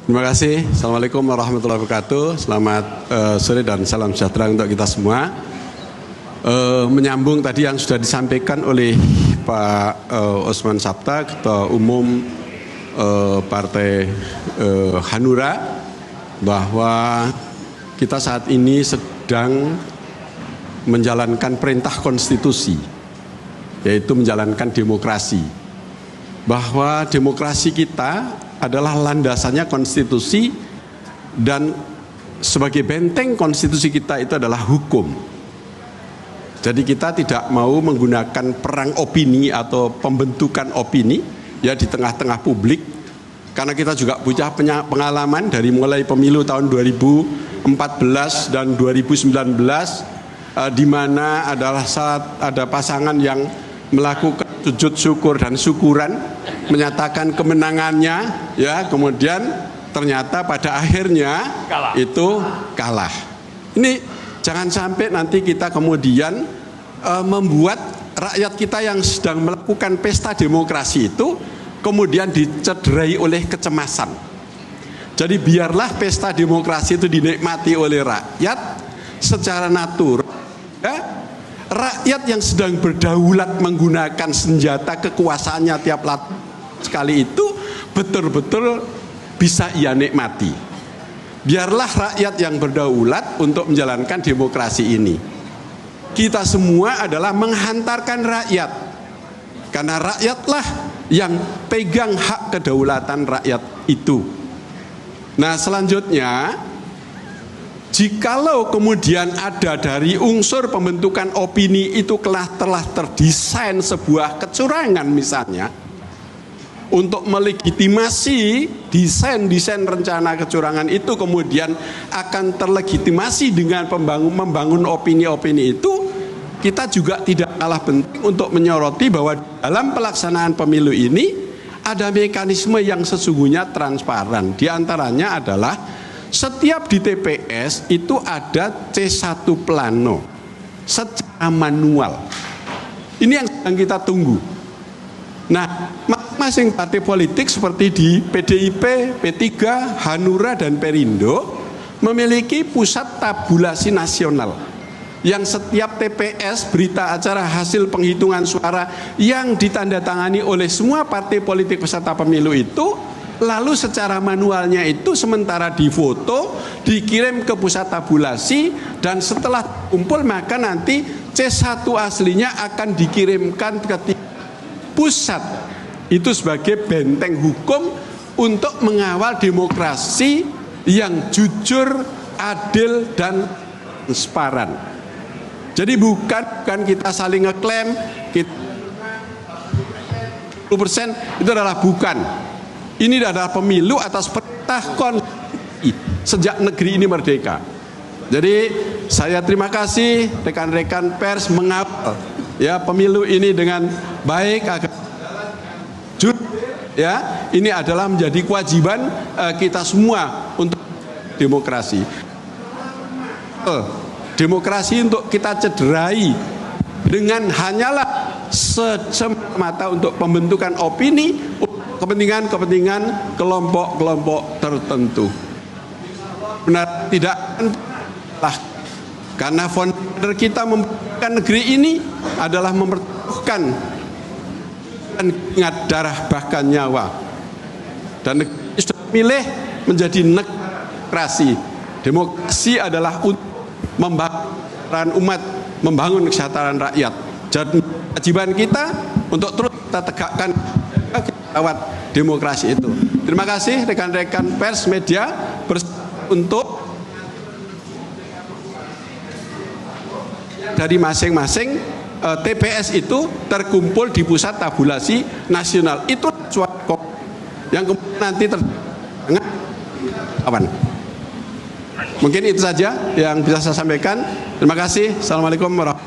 Terima kasih. Assalamualaikum warahmatullahi wabarakatuh. Selamat sore dan salam sejahtera untuk kita semua. Menyambung tadi yang sudah disampaikan oleh Pak Osman Sabta, Ketua Umum Partai Hanura, bahwa kita saat ini sedang menjalankan perintah konstitusi, yaitu menjalankan demokrasi. Bahwa demokrasi kita adalah landasannya konstitusi, dan sebagai benteng konstitusi kita itu adalah hukum. Jadi kita tidak mau menggunakan perang opini atau pembentukan opini ya di tengah-tengah publik, karena kita juga punya pengalaman dari mulai pemilu tahun 2014 dan 2019 di mana adalah saat ada pasangan yang melakukan sujud syukur dan syukuran, menyatakan kemenangannya, ya, kemudian ternyata pada akhirnya itu kalah. Ini jangan sampai nanti kita kemudian membuat rakyat kita yang sedang melakukan pesta demokrasi itu kemudian dicederai oleh kecemasan. Jadi biarlah pesta demokrasi itu dinikmati oleh rakyat secara natural, ya. Rakyat yang sedang berdaulat menggunakan senjata kekuasaannya tiap sekali itu betul-betul bisa ia nikmati. Biarlah rakyat yang berdaulat untuk menjalankan demokrasi ini. Kita semua adalah menghantarkan rakyat, karena rakyatlah yang pegang hak kedaulatan rakyat itu. Nah, selanjutnya, jikalau kemudian ada dari unsur pembentukan opini itu telah terdesain sebuah kecurangan misalnya, untuk melegitimasi desain rencana kecurangan itu kemudian akan terlegitimasi dengan membangun opini-opini itu, kita juga tidak kalah penting untuk menyoroti bahwa dalam pelaksanaan pemilu ini ada mekanisme yang sesungguhnya transparan. Di antaranya adalah setiap di TPS itu ada C1 plano secara manual. Ini yang sedang kita tunggu. Nah, masing-masing partai politik seperti di PDIP, P3, Hanura, dan Perindo memiliki pusat tabulasi nasional yang setiap TPS, berita acara hasil penghitungan suara yang ditandatangani oleh semua partai politik peserta pemilu itu, lalu secara manualnya itu sementara difoto, dikirim ke pusat tabulasi, dan setelah kumpul maka nanti C1 aslinya akan dikirimkan ke pusat. Itu sebagai benteng hukum untuk mengawal demokrasi yang jujur, adil, dan transparan. Jadi bukan kita saling ngeklaim kita 10% itu adalah bukan. Ini adalah pemilu atas perintah konstitusi sejak negeri ini merdeka. Jadi saya terima kasih rekan-rekan pers mengawal ya pemilu ini dengan baik agar jujur, ya. Ini adalah menjadi kewajiban kita semua untuk demokrasi. Demokrasi untuk kita cederai dengan hanyalah semata untuk pembentukan opini, kepentingan kelompok-kelompok tertentu. Benar tidak lah, karena founder kita membangun negeri ini adalah mempertaruhkan dan ingat darah bahkan nyawa, dan negeri sudah memilih menjadi demokrasi. Demokrasi adalah untuk membangun umat, membangun kesejahteraan rakyat. Jadi kewajiban kita untuk terus kita tegakkan lewat demokrasi itu. Terima kasih rekan-rekan pers media untuk dari masing-masing TPS itu terkumpul di pusat tabulasi nasional. Itu suatu yang kemudian nanti awan. Mungkin itu saja yang bisa saya sampaikan. Terima kasih. Assalamualaikum warahmatullahi wabarakatuh.